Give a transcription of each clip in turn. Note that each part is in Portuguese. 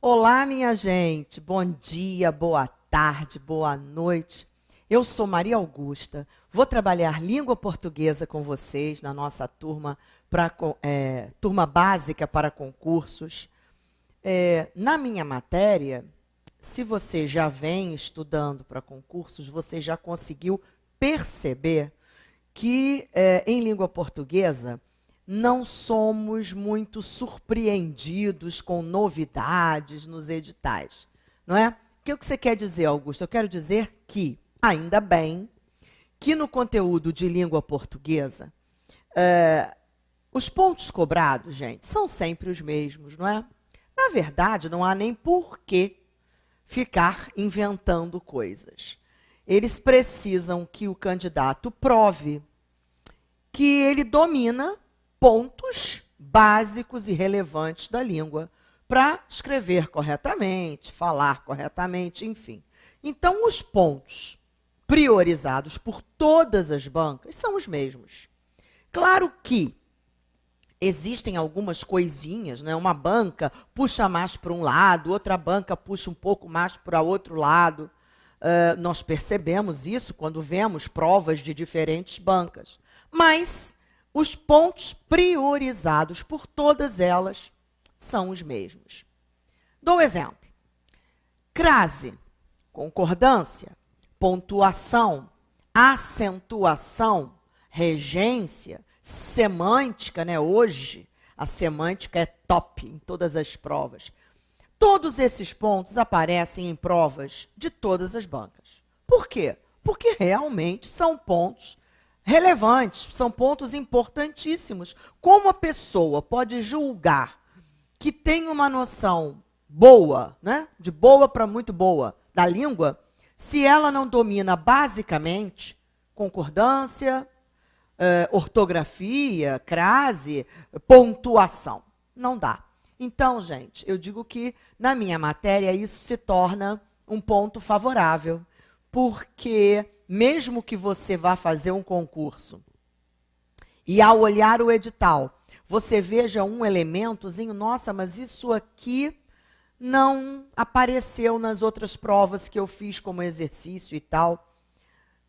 Olá, minha gente. Bom dia, boa tarde, boa noite. Eu sou Maria Augusta. Vou trabalhar língua portuguesa com vocês na nossa turma, turma básica para concursos. Na minha matéria, se você já vem estudando para concursos, você já conseguiu perceber que em língua portuguesa não somos muito surpreendidos com novidades nos editais, não é? O que você quer dizer, Augusto? Eu quero dizer que, ainda bem, que no conteúdo de língua portuguesa, os pontos cobrados, gente, são sempre os mesmos, não é? Na verdade, não há nem por que ficar inventando coisas. Eles precisam que o candidato prove que ele domina pontos básicos e relevantes da língua para escrever corretamente, falar corretamente, enfim. Então, os pontos priorizados por todas as bancas são os mesmos. Claro que existem algumas coisinhas, né? Uma banca puxa mais para um lado, outra banca puxa um pouco mais para outro lado. Nós percebemos isso quando vemos provas de diferentes bancas. Mas os pontos priorizados por todas elas são os mesmos. Dou exemplo. Crase, concordância, pontuação, acentuação, regência, semântica, né? Hoje a semântica é top em todas as provas. Todos esses pontos aparecem em provas de todas as bancas. Por quê? Porque realmente são pontos relevantes, são pontos importantíssimos. Como a pessoa pode julgar que tem uma noção boa, né, de boa para muito boa, da língua, se ela não domina basicamente concordância, ortografia, crase, pontuação? Não dá. Então, gente, eu digo que na minha matéria isso se torna um ponto favorável, porque mesmo que você vá fazer um concurso e ao olhar o edital, você veja um elementozinho, nossa, mas isso aqui não apareceu nas outras provas que eu fiz como exercício e tal,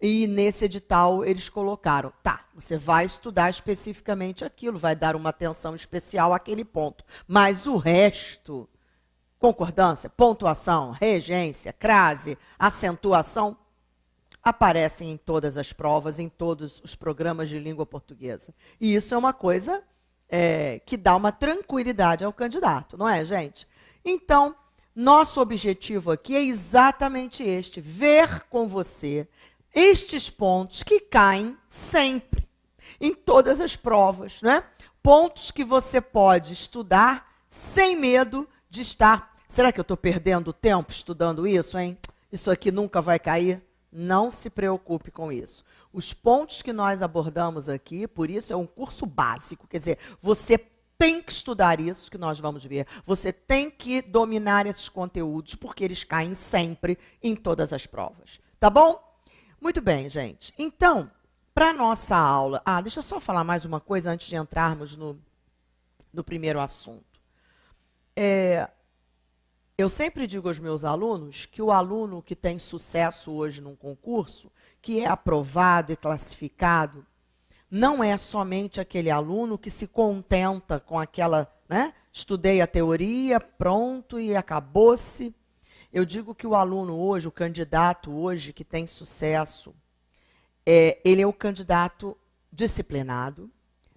e nesse edital eles colocaram, tá, você vai estudar especificamente aquilo, vai dar uma atenção especial àquele ponto, mas o resto, concordância, pontuação, regência, crase, acentuação, aparecem em todas as provas, em todos os programas de língua portuguesa. E isso é uma coisa que dá uma tranquilidade ao candidato, não é, gente? Então, nosso objetivo aqui é exatamente este, ver com você estes pontos que caem sempre, em todas as provas, né? Pontos que você pode estudar sem medo de estar... Será que eu estou perdendo tempo estudando isso, hein? Isso aqui nunca vai cair? Não se preocupe com isso. Os pontos que nós abordamos aqui, por isso é um curso básico, quer dizer, você tem que estudar isso que nós vamos ver, você tem que dominar esses conteúdos, porque eles caem sempre em todas as provas. Tá bom? Muito bem, gente. Então, para a nossa aula... deixa eu só falar mais uma coisa antes de entrarmos no primeiro assunto. Eu sempre digo aos meus alunos que o aluno que tem sucesso hoje num concurso, que é aprovado e classificado, não é somente aquele aluno que se contenta com aquela, né? Estudei a teoria, pronto e acabou-se. Eu digo que o aluno hoje, o candidato hoje que tem sucesso, ele é o candidato disciplinado,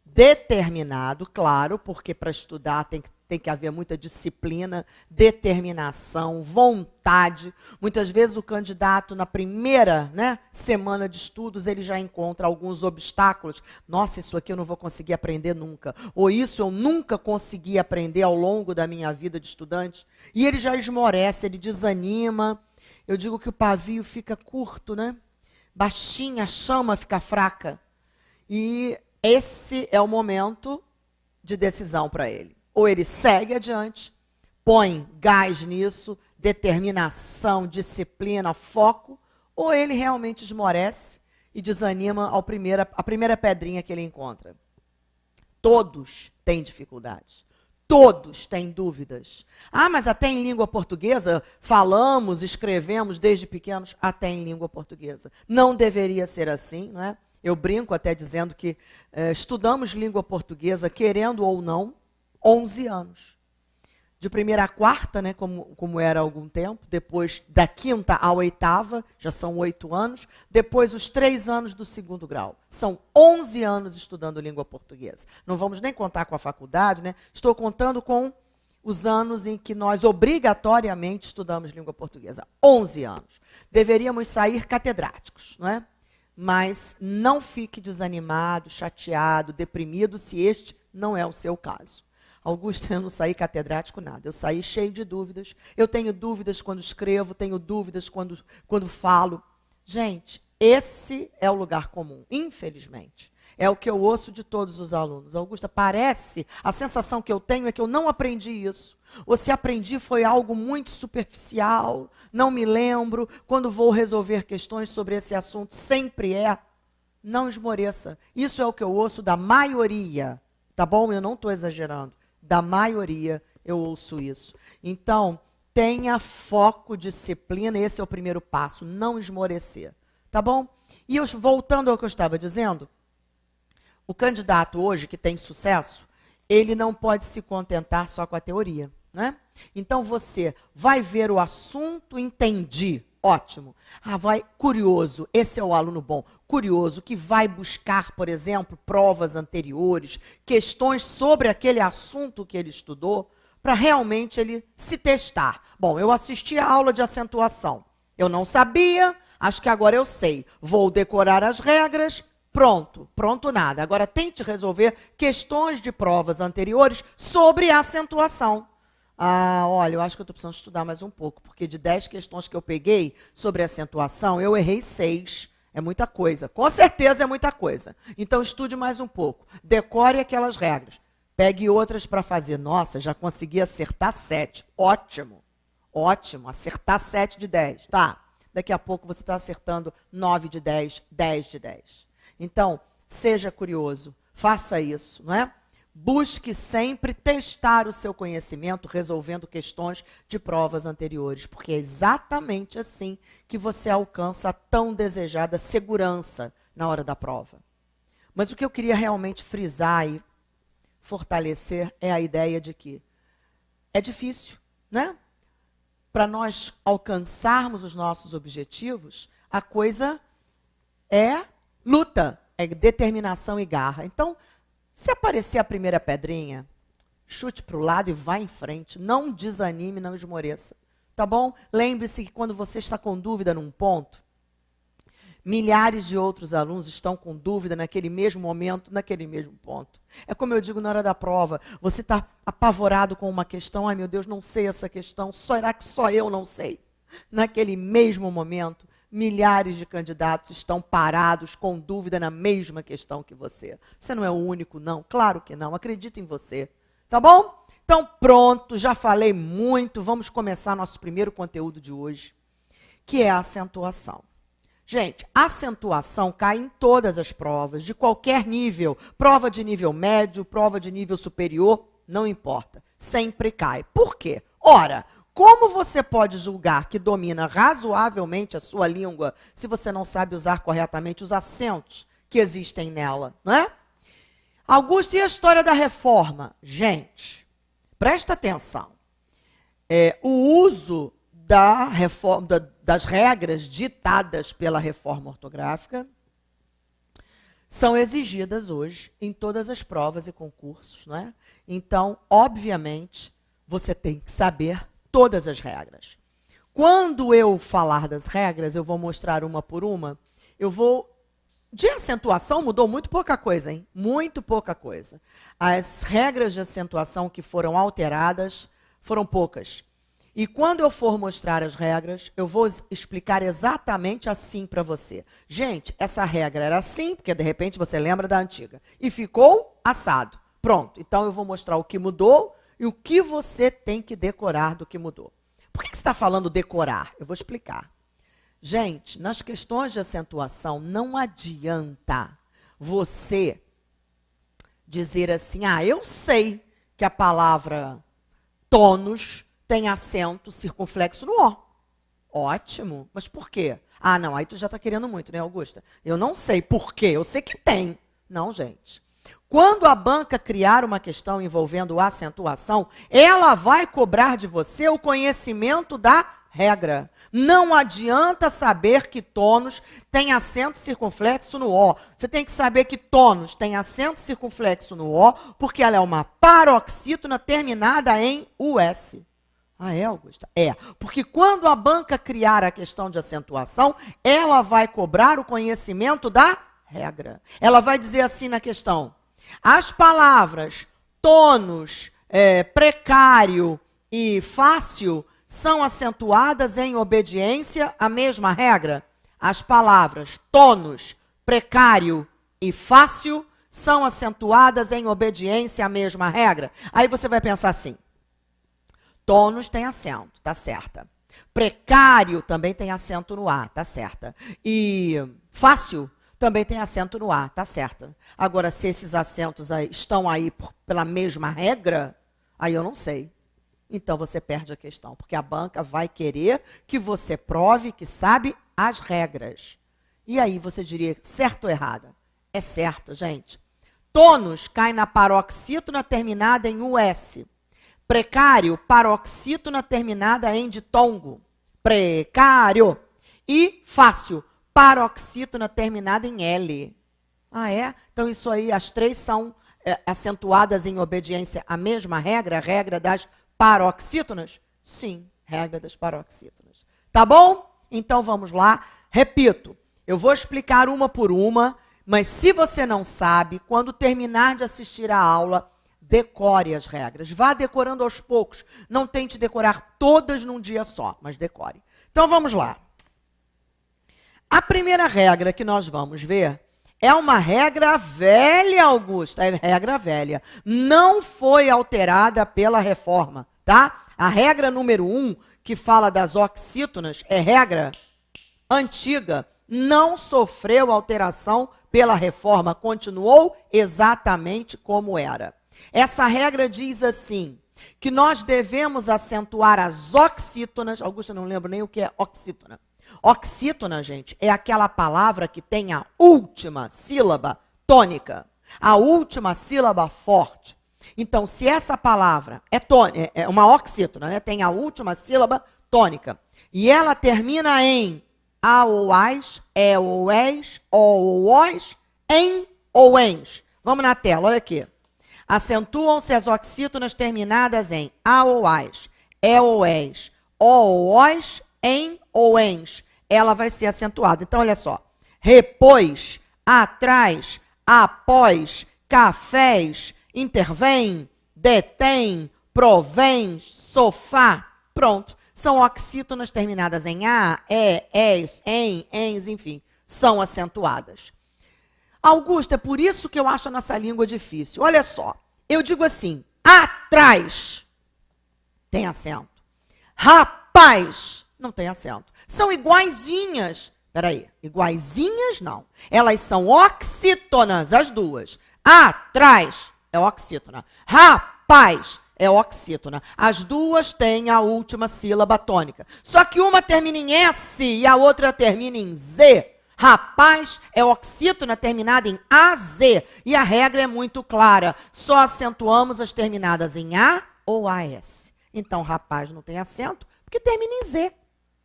determinado, claro, porque para estudar tem que haver muita disciplina, determinação, vontade. Muitas vezes o candidato, na primeira, né, semana de estudos, ele já encontra alguns obstáculos. Nossa, isso aqui eu não vou conseguir aprender nunca. Ou isso eu nunca consegui aprender ao longo da minha vida de estudante. E ele já esmorece, ele desanima. Eu digo que o pavio fica curto, né? Baixinha, a chama fica fraca. E esse é o momento de decisão para ele. Ou ele segue adiante, põe gás nisso, determinação, disciplina, foco, ou ele realmente esmorece e desanima a primeira pedrinha que ele encontra. Todos têm dificuldades. Todos têm dúvidas. Ah, mas até em língua portuguesa, falamos, escrevemos desde pequenos, até em língua portuguesa. Não deveria ser assim, não é? Eu brinco até dizendo que estudamos língua portuguesa, querendo ou não, 11 anos. De primeira a quarta, né, como era há algum tempo, depois da quinta à oitava, já são 8 anos, depois os 3 anos do segundo grau. São 11 anos estudando língua portuguesa. Não vamos nem contar com a faculdade, né? Estou contando com os anos em que nós obrigatoriamente estudamos língua portuguesa. 11 anos. Deveríamos sair catedráticos, não é? Mas não fique desanimado, chateado, deprimido, se este não é o seu caso. Augusto, eu não saí catedrático nada, eu saí cheio de dúvidas. Eu tenho dúvidas quando escrevo, tenho dúvidas quando falo. Gente, esse é o lugar comum, infelizmente. É o que eu ouço de todos os alunos. Augusta, parece, a sensação que eu tenho é que eu não aprendi isso. Ou se aprendi foi algo muito superficial, não me lembro. Quando vou resolver questões sobre esse assunto, sempre é. Não esmoreça. Isso é o que eu ouço da maioria, tá bom? Eu não estou exagerando. Da maioria eu ouço isso. Então, tenha foco, disciplina, esse é o primeiro passo, não esmorecer, tá bom? E voltando ao que eu estava dizendo, o candidato hoje que tem sucesso, ele não pode se contentar só com a teoria, né? Então você vai ver o assunto, entendi, ótimo. Ah, vai, curioso, esse é o aluno bom. Curioso, que vai buscar, por exemplo, provas anteriores, questões sobre aquele assunto que ele estudou, para realmente ele se testar. Bom, eu assisti a aula de acentuação. Eu não sabia, acho que agora eu sei. Vou decorar as regras, pronto. Pronto nada. Agora tente resolver questões de provas anteriores sobre a acentuação. Ah, olha, eu acho que eu estou precisando estudar mais um pouco, porque de 10 questões que eu peguei sobre acentuação, eu errei 6. É muita coisa. Com certeza é muita coisa. Então, estude mais um pouco. Decore aquelas regras. Pegue outras para fazer. Nossa, já consegui acertar 7. Ótimo. Ótimo. Acertar 7 de 10. Tá. Daqui a pouco você está acertando 9 de 10, 10 de 10. Então, seja curioso. Faça isso, não é? Busque sempre testar o seu conhecimento resolvendo questões de provas anteriores, porque é exatamente assim que você alcança a tão desejada segurança na hora da prova. Mas o que eu queria realmente frisar e fortalecer é a ideia de que é difícil, né? Para nós alcançarmos os nossos objetivos, a coisa é luta, é determinação e garra. Então, se aparecer a primeira pedrinha, chute para o lado e vá em frente. Não desanime, não esmoreça. Tá bom? Lembre-se que quando você está com dúvida num ponto, milhares de outros alunos estão com dúvida naquele mesmo momento, naquele mesmo ponto. É como eu digo na hora da prova, você está apavorado com uma questão, ai meu Deus, não sei essa questão, será que só eu não sei? Naquele mesmo momento, milhares de candidatos estão parados com dúvida na mesma questão que você. Você não é o único, não? Claro que não. Acredito em você. Tá bom? Então, pronto. Já falei muito. Vamos começar nosso primeiro conteúdo de hoje, que é a acentuação. Gente, acentuação cai em todas as provas, de qualquer nível. Prova de nível médio, prova de nível superior, não importa. Sempre cai. Por quê? Ora, como você pode julgar que domina razoavelmente a sua língua se você não sabe usar corretamente os acentos que existem nela, não é? Augusto, e a história da reforma? Gente, presta atenção. O uso das regras ditadas pela reforma ortográfica são exigidas hoje em todas as provas e concursos, não é? Então, obviamente, você tem que saber todas as regras. Quando eu falar das regras, eu vou mostrar uma por uma, de acentuação mudou muito pouca coisa, hein? Muito pouca coisa. As regras de acentuação que foram alteradas foram poucas. E quando eu for mostrar as regras, eu vou explicar exatamente assim para você. Gente, essa regra era assim, porque de repente você lembra da antiga. E ficou assado. Pronto, então eu vou mostrar o que mudou e o que você tem que decorar do que mudou. Por que você está falando decorar? Eu vou explicar. Gente, nas questões de acentuação, não adianta você dizer assim, eu sei que a palavra tônus tem acento circunflexo no O. Ótimo, mas por quê? Não, aí tu já está querendo muito, né, Augusta? Eu não sei por quê, eu sei que tem. Não, gente. Quando a banca criar uma questão envolvendo acentuação, ela vai cobrar de você o conhecimento da regra. Não adianta saber que tônus tem acento circunflexo no O. Você tem que saber que tônus tem acento circunflexo no O, porque ela é uma paroxítona terminada em US. É, Augusta? É, porque quando a banca criar a questão de acentuação, ela vai cobrar o conhecimento da regra. Ela vai dizer assim na questão: as palavras tônus, precário e fácil são acentuadas em obediência à mesma regra. As palavras tônus, precário e fácil são acentuadas em obediência à mesma regra. Aí você vai pensar assim: tônus tem acento, tá certa. Precário também tem acento no A, tá certa. E fácil também tem acento no A, tá certa. Agora, se esses acentos aí estão aí pela mesma regra, aí eu não sei. Então você perde a questão, porque a banca vai querer que você prove que sabe as regras. E aí você diria certo ou errada? É certo, gente. Tônus cai na paroxítona terminada em US. Precário, paroxítona terminada em ditongo. Precário. E fácil, paroxítona terminada em L. É? Então isso aí, as três são acentuadas em obediência à mesma regra, a regra das paroxítonas? Sim, regra das paroxítonas. Tá bom? Então vamos lá. Repito, eu vou explicar uma por uma, mas se você não sabe, quando terminar de assistir a aula, decore as regras. Vá decorando aos poucos. Não tente decorar todas num dia só, mas decore. Então vamos lá. A primeira regra que nós vamos ver é uma regra velha, Augusta. É regra velha. Não foi alterada pela reforma, tá? A regra número 1, que fala das oxítonas, é regra antiga. Não sofreu alteração pela reforma. Continuou exatamente como era. Essa regra diz assim, que nós devemos acentuar as oxítonas. Augusta, não lembro nem o que é oxítona. Oxítona, gente, é aquela palavra que tem a última sílaba tônica, a última sílaba forte. Então, se essa palavra é uma oxítona, né, tem a última sílaba tônica, e ela termina em a ou as, é ou és, o ou os, em ou ens. Vamos na tela, olha aqui. Acentuam-se as oxítonas terminadas em a ou as, é ou és, o ou os, em ou ens. Ela vai ser acentuada. Então, olha só. Repôs, atrás, após, cafés, intervém, detém, provém, sofá. Pronto. São oxítonas terminadas em a, és, em, ens, enfim. São acentuadas. Augusta, é por isso que eu acho a nossa língua difícil. Olha só. Eu digo assim, atrás tem acento. Rapaz, não tem acento. São iguaizinhas. Peraí, iguaizinhas não. Elas são oxítonas, as duas. Atrás é oxítona. Rapaz é oxítona. As duas têm a última sílaba tônica. Só que uma termina em S e a outra termina em Z. Rapaz é oxítona terminada em AZ. E a regra é muito clara. Só acentuamos as terminadas em A ou AS. Então, rapaz não tem acento, porque termina em Z.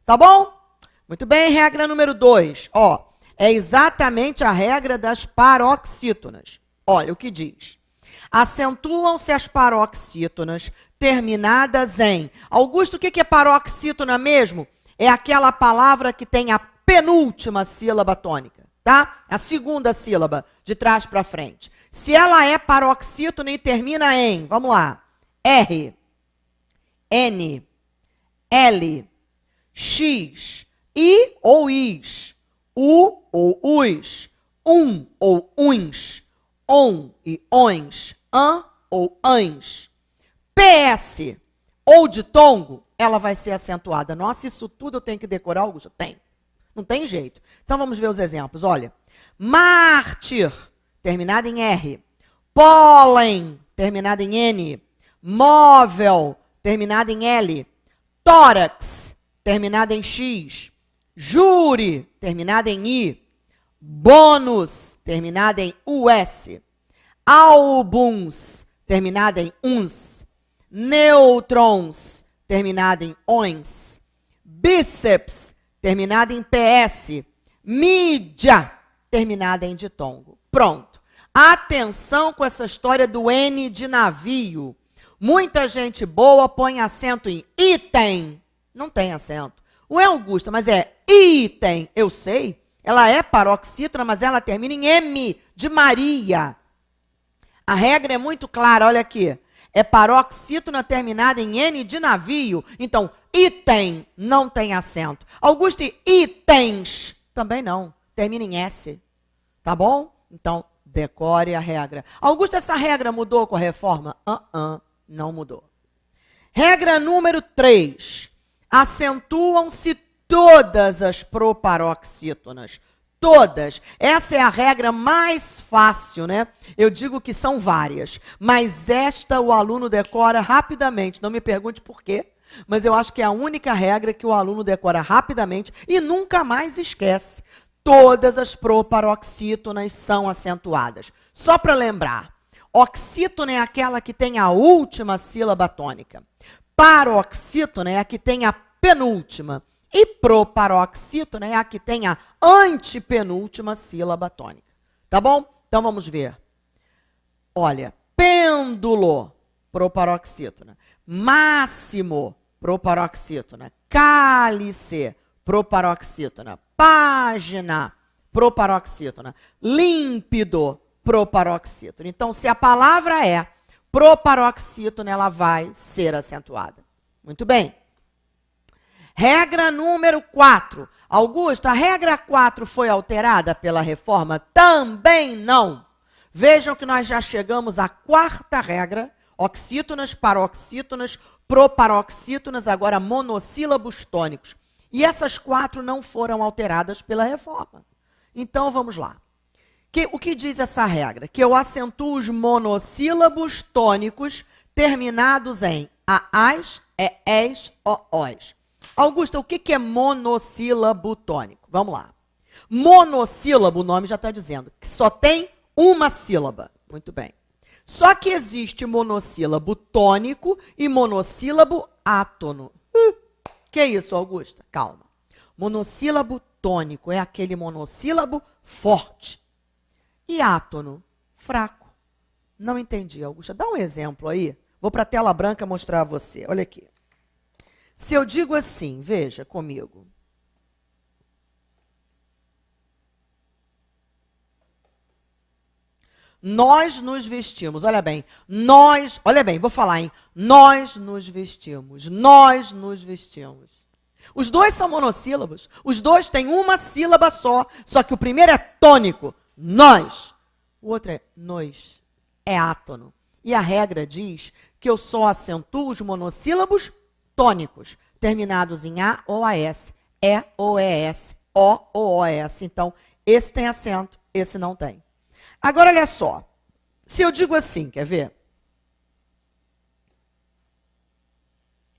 Tá bom? Muito bem, regra número 2. É exatamente a regra das paroxítonas. Olha o que diz. Acentuam-se as paroxítonas terminadas em... Augusto, o que é paroxítona mesmo? É aquela palavra que tem a penúltima sílaba tônica, tá? A segunda sílaba, de trás para frente. Se ela é paroxítona e termina em, vamos lá, R, N, L, X, I ou IS, U ou US, ou UNS, ON e ONS, an ou ans. PS ou ditongo, ela vai ser acentuada. Nossa, isso tudo eu tenho que decorar, Augusto? Tem. Não tem jeito. Então vamos ver os exemplos. Olha, mártir, terminado em R. Pólen, terminado em N. Móvel, terminado em L. Tórax, terminado em X. Júri, terminado em I. Bônus, terminado em US. Álbuns, terminado em uns. Nêutrons, terminado em ons. Bíceps, terminado em PS. Mídia, terminada em ditongo. Pronto. Atenção com essa história do N de navio. Muita gente boa põe acento em item. Não tem acento. O Augusta, mas é item. Eu sei. Ela é paroxítona, mas ela termina em M de Maria. A regra é muito clara, olha aqui. É paroxítona terminada em N de navio. Então, item não tem acento. Augusto, itens também não. Termina em S. Tá bom? Então, decore a regra. Augusto, essa regra mudou com a reforma? Não mudou. Regra número 3. Acentuam-se todas as proparoxítonas. Todas. Essa é a regra mais fácil, né? Eu digo que são várias, mas esta o aluno decora rapidamente. Não me pergunte por quê, mas eu acho que é a única regra que o aluno decora rapidamente e nunca mais esquece. Todas as proparoxítonas são acentuadas. Só para lembrar, oxítona é aquela que tem a última sílaba tônica. Paroxítona é a que tem a penúltima. E proparoxítona é a que tem a antepenúltima sílaba tônica. Tá bom? Então vamos ver. Olha, pêndulo, proparoxítona. Máximo, proparoxítona. Cálice, proparoxítona. Página, proparoxítona. Límpido, proparoxítona. Então, se a palavra é proparoxítona, ela vai ser acentuada. Muito bem. Regra número 4. Augusto, a regra 4 foi alterada pela reforma? Também não. Vejam que nós já chegamos à quarta regra. Oxítonas, paroxítonas, proparoxítonas, agora monossílabos tônicos. E essas 4 não foram alteradas pela reforma. Então, vamos lá. O que diz essa regra? Que eu acentuo os monossílabos tônicos terminados em aás, eés, oós. Augusto, o que é monossílabo tônico? Vamos lá. Monossílabo, o nome já está dizendo, que só tem uma sílaba. Muito bem. Só que existe monossílabo tônico e monossílabo átono. Que isso, Augusta? Calma. Monossílabo tônico é aquele monossílabo forte. E átono, fraco. Não entendi, Augusta. Dá um exemplo aí. Vou para a tela branca mostrar a você. Olha aqui. Se eu digo assim, veja comigo. Nós nos vestimos, olha bem, olha bem, vou falar, hein? Nós nos vestimos, nós nos vestimos. Os dois são monossílabos, os dois têm uma sílaba só que o primeiro é tônico, nós. O outro é nós, é átono. E a regra diz que eu só acentuo os monossílabos tônicos, terminados em A ou AS, E ou ES, O ou OS. Então, esse tem acento, esse não tem. Agora, olha só. Se eu digo assim, quer ver?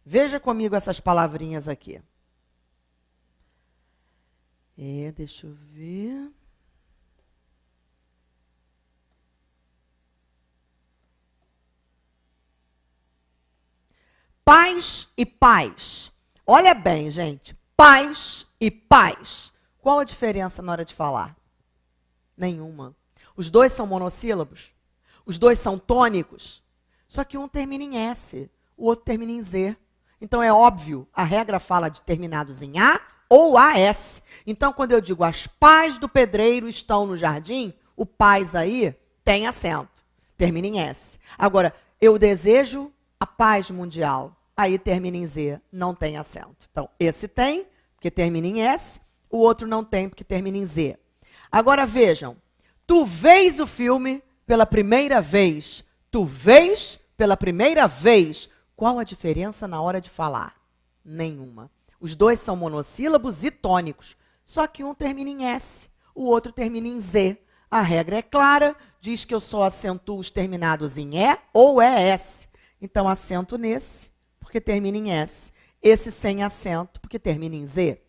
Veja comigo essas palavrinhas aqui. Deixa eu ver. Paz e paz. Olha bem, gente. Paz e paz. Qual a diferença na hora de falar? Nenhuma. Os dois são monossílabos. Os dois são tônicos. Só que um termina em S, o outro termina em Z. Então é óbvio, a regra fala de terminados em A ou AS. Então quando eu digo as pás do pedreiro estão no jardim, o paz aí tem acento. Termina em S. Agora, eu desejo a paz mundial. Aí termina em Z, não tem acento. Então, esse tem, porque termina em S, o outro não tem, porque termina em Z. Agora, vejam, tu vês o filme pela primeira vez, Tu vês pela primeira vez. Qual a diferença na hora de falar? Nenhuma. Os dois são monossílabos e tônicos, só que um termina em S, o outro termina em Z. A regra é clara, diz que eu só acentuo os terminados em E ou ES. Então, acento nesse, porque termina em S. Esse sem acento, porque termina em Z.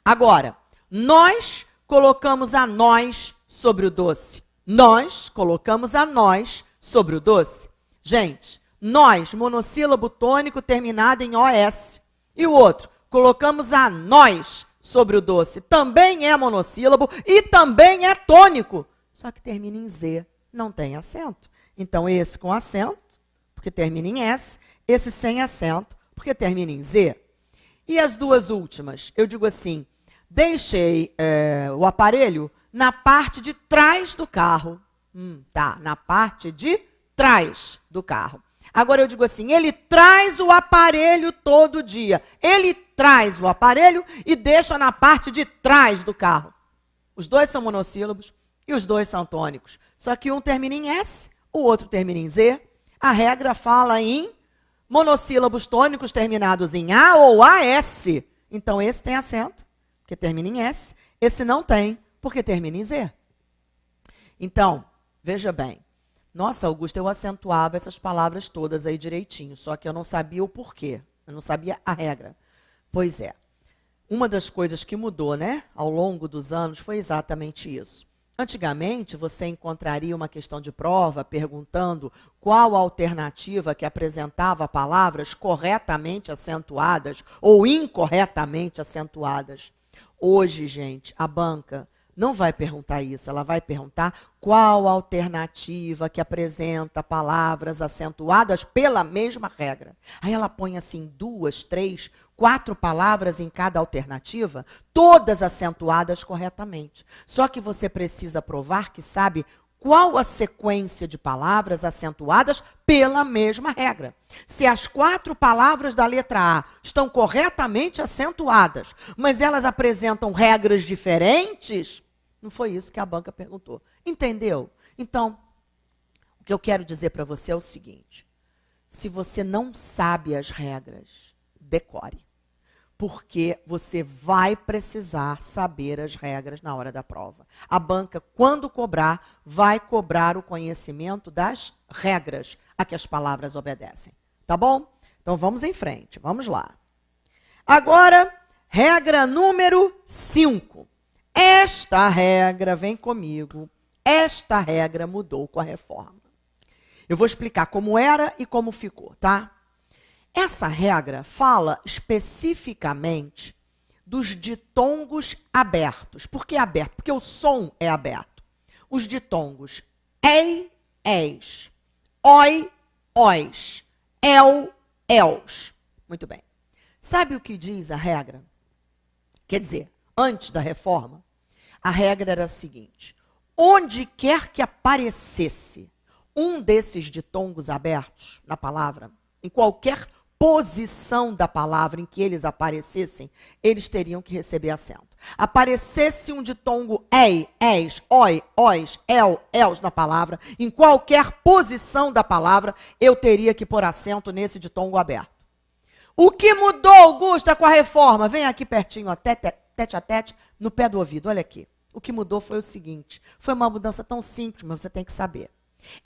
Agora, nós colocamos a nós sobre o doce. Nós colocamos a nós sobre o doce. Gente, nós, monossílabo tônico terminado em OS. E o outro, colocamos a nós sobre o doce. Também é monossílabo e também é tônico. Só que termina em Z, não tem acento. Então, esse com acento, porque termina em S. Esse sem acento, porque termina em Z. E as duas últimas? Eu digo assim, deixei o aparelho na parte de trás do carro. Tá, na parte de trás do carro. Agora eu digo assim, ele traz o aparelho todo dia. Ele traz o aparelho e deixa na parte de trás do carro. Os dois são monossílabos e os dois são tônicos. Só que um termina em S, o outro termina em Z. A regra fala em monossílabos tônicos terminados em A ou AS. Então esse tem acento, porque termina em S. Esse não tem, porque termina em Z. Então, veja bem. Nossa, Augusta, eu acentuava essas palavras todas aí direitinho, só que eu não sabia o porquê, eu não sabia a regra. Pois é, uma das coisas que mudou, né, ao longo dos anos foi exatamente isso. Antigamente, você encontraria uma questão de prova perguntando qual a alternativa que apresentava palavras corretamente acentuadas ou incorretamente acentuadas. Hoje, gente, a banca não vai perguntar isso, ela vai perguntar qual a alternativa que apresenta palavras acentuadas pela mesma regra. Aí ela põe assim 2, 3, 4 palavras em cada alternativa, todas acentuadas corretamente. Só que você precisa provar que sabe qual a sequência de palavras acentuadas pela mesma regra. Se as 4 palavras da letra A estão corretamente acentuadas, mas elas apresentam regras diferentes, não foi isso que a banca perguntou. Entendeu? Então, o que eu quero dizer para você é o seguinte. Se você não sabe as regras, decore. Porque você vai precisar saber as regras na hora da prova. A banca, quando cobrar, vai cobrar o conhecimento das regras a que as palavras obedecem. Tá bom? Então, vamos em frente. Vamos lá. Agora, regra número 5. Esta regra, vem comigo, esta regra mudou com a reforma. Eu vou explicar como era e como ficou, tá? Essa regra fala especificamente dos ditongos abertos. Por que aberto? Porque o som é aberto. Os ditongos ei, és, oi, ois, el, els. Muito bem. Sabe o que diz a regra? Quer dizer, antes da reforma, a regra era a seguinte: onde quer que aparecesse um desses ditongos abertos na palavra, em qualquer posição da palavra em que eles aparecessem, eles teriam que receber acento. Aparecesse um ditongo ei, és, oi, ois, el, els na palavra, em qualquer posição da palavra, eu teria que pôr acento nesse ditongo aberto. O que mudou, Augusta, com a reforma? Vem aqui pertinho, ó, tete a tete, no pé do ouvido. Olha aqui. O que mudou foi o seguinte. Foi uma mudança tão simples, mas você tem que saber.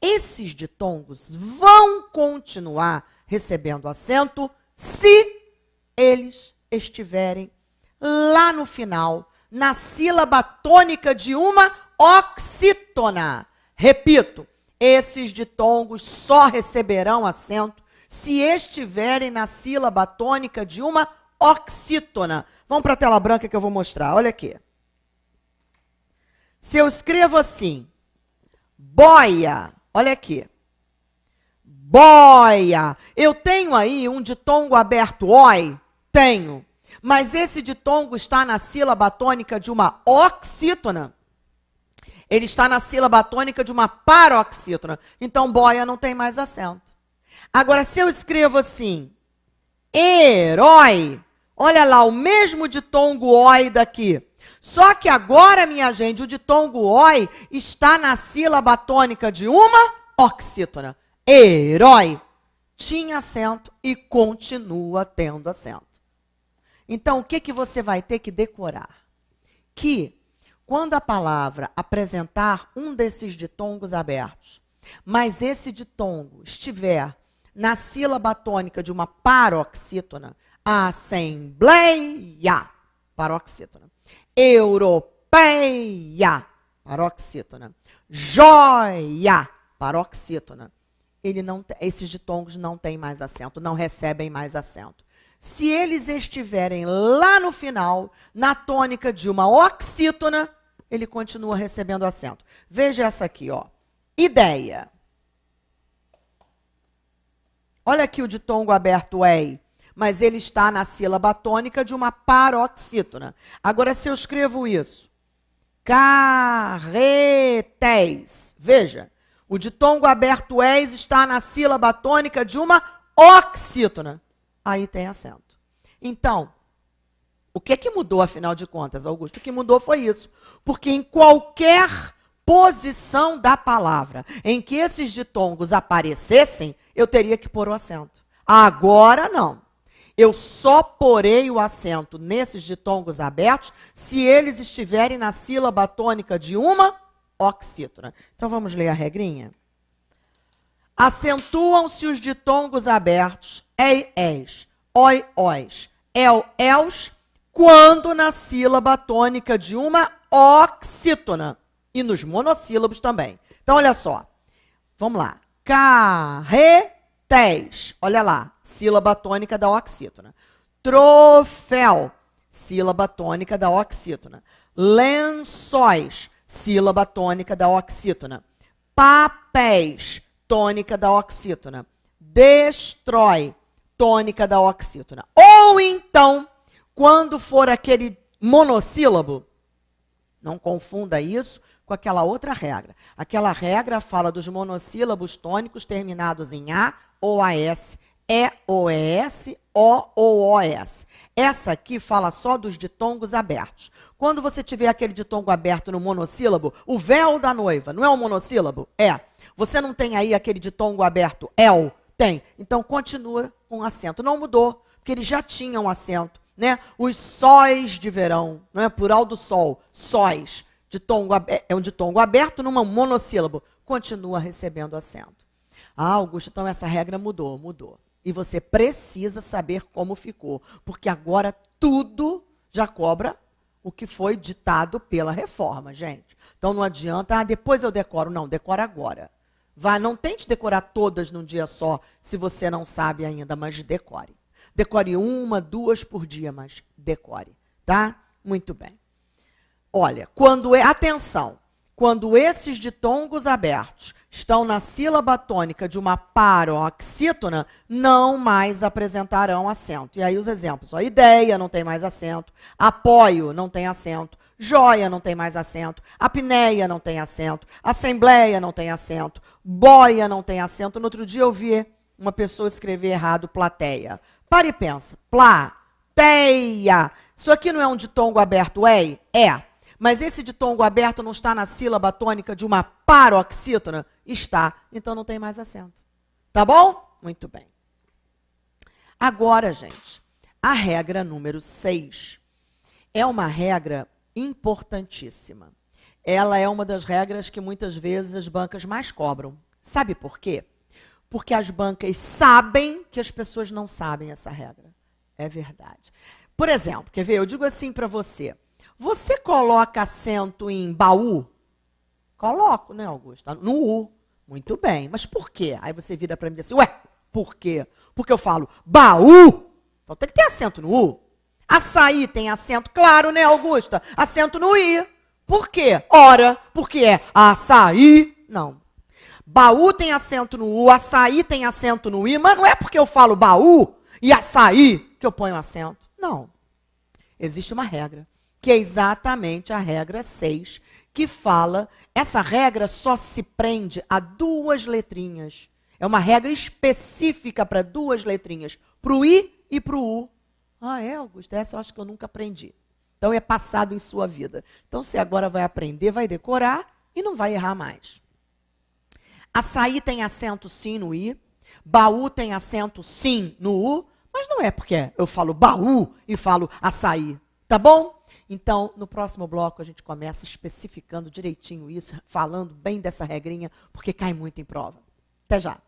Esses ditongos vão continuar recebendo acento se eles estiverem lá no final, na sílaba tônica de uma oxítona. Repito, esses ditongos só receberão acento se estiverem na sílaba tônica de uma oxítona. Vamos para a tela branca que eu vou mostrar. Olha aqui. Se eu escrevo assim, boia, olha aqui. Boia. Eu tenho aí um ditongo aberto oi? Tenho. Mas esse ditongo está na sílaba tônica de uma oxítona. Ele está na sílaba tônica de uma paroxítona. Então, boia não tem mais acento. Agora, se eu escrevo assim, herói, olha lá, o mesmo ditongo oi daqui. Só que agora, minha gente, o ditongo oi está na sílaba tônica de uma oxítona. Herói tinha acento e continua tendo acento. Então, o que você vai ter que decorar? Que, quando a palavra apresentar um desses ditongos abertos, mas esse ditongo estiver na sílaba tônica de uma paroxítona, assembleia, paroxítona, europeia, paroxítona, joia, paroxítona, esses ditongos não têm mais acento, não recebem mais acento. Se eles estiverem lá no final, na tônica de uma oxítona, ele continua recebendo acento. Veja essa aqui, ó. Ideia. Olha aqui o ditongo aberto ei, mas ele está na sílaba tônica de uma paroxítona. Agora, se eu escrevo isso, carretéis, veja, o ditongo aberto eis está na sílaba tônica de uma oxítona. Aí tem acento. Então, o que mudou, afinal de contas, Augusto? O que mudou foi isso. Porque em qualquer posição da palavra em que esses ditongos aparecessem, eu teria que pôr o acento. Agora, não. Eu só porei o acento nesses ditongos abertos se eles estiverem na sílaba tônica de uma oxítona. Então, vamos ler a regrinha? Acentuam-se os ditongos abertos ei, eis, oi, ois, el, els, quando na sílaba tônica de uma oxítona. E nos monossílabos também. Então, olha só. Vamos lá. Carretéis. Olha lá. Sílaba tônica da oxítona. Troféu. Sílaba tônica da oxítona. Lençóis. Sílaba tônica da oxítona. Papéis. Tônica da oxítona. Destrói. Tônica da oxítona. Ou então, quando for aquele monossílabo, não confunda isso com aquela outra regra. Aquela regra fala dos monossílabos tônicos terminados em A ou AS, E ou ES, O ou OS. Essa aqui fala só dos ditongos abertos. Quando você tiver aquele ditongo aberto no monossílabo, o véu da noiva, não é um monossílabo? É. Você não tem aí aquele ditongo aberto, el? Tem. Então, continua com acento. Não mudou, porque eles já tinham acento. Né? Os sóis de verão, não é? Plural do sol, sóis, é um ditongo aberto numa monossílabo, continua recebendo acento. Ah, Augusto, então essa regra mudou. E você precisa saber como ficou, porque agora tudo já cobra o que foi ditado pela reforma, gente. Então não adianta, depois eu decoro. Não, decora agora. Não tente decorar todas num dia só, se você não sabe ainda, mas decore. Decore 1, 2 por dia, mas decore, tá? Muito bem. Olha, atenção, quando esses ditongos abertos estão na sílaba tônica de uma paroxítona, não mais apresentarão acento. E aí os exemplos, ó, ideia não tem mais acento, apoio não tem acento, joia não tem mais acento, apneia não tem acento, assembleia não tem acento, boia não tem acento. No outro dia eu vi uma pessoa escrever errado plateia. Para e pensa. Plateia. Isso aqui não é um ditongo aberto, ei? É. Mas esse ditongo aberto não está na sílaba tônica de uma paroxítona? Está. Então não tem mais acento. Tá bom? Muito bem. Agora, gente, a regra número 6 é uma regra importantíssima. Ela é uma das regras que muitas vezes as bancas mais cobram. Sabe por quê? Porque as bancas sabem que as pessoas não sabem essa regra. É verdade. Por exemplo, quer ver? Eu digo assim para você. Você coloca acento em baú? Coloco, né, Augusto? No U. Muito bem. Mas por quê? Aí você vira para mim e diz assim, ué, por quê? Porque eu falo baú. Então tem que ter acento no U. Açaí tem acento, claro, né, Augusta? Acento no I. Por quê? Ora, porque é açaí. Não. Baú tem acento no U, açaí tem acento no I, mas não é porque eu falo baú e açaí que eu ponho acento. Não. Existe uma regra, que é exatamente a regra 6, que fala, essa regra só se prende a 2 letrinhas. É uma regra específica para 2 letrinhas, para o I e para o U. Ah, é, Augusto? Essa eu acho que eu nunca aprendi. Então é passado em sua vida. Então você agora vai aprender, vai decorar e não vai errar mais. Açaí tem acento sim no I. Baú tem acento sim no U. Mas não é porque eu falo baú e falo açaí. Tá bom? Então, no próximo bloco, a gente começa especificando direitinho isso, falando bem dessa regrinha, porque cai muito em prova. Até já.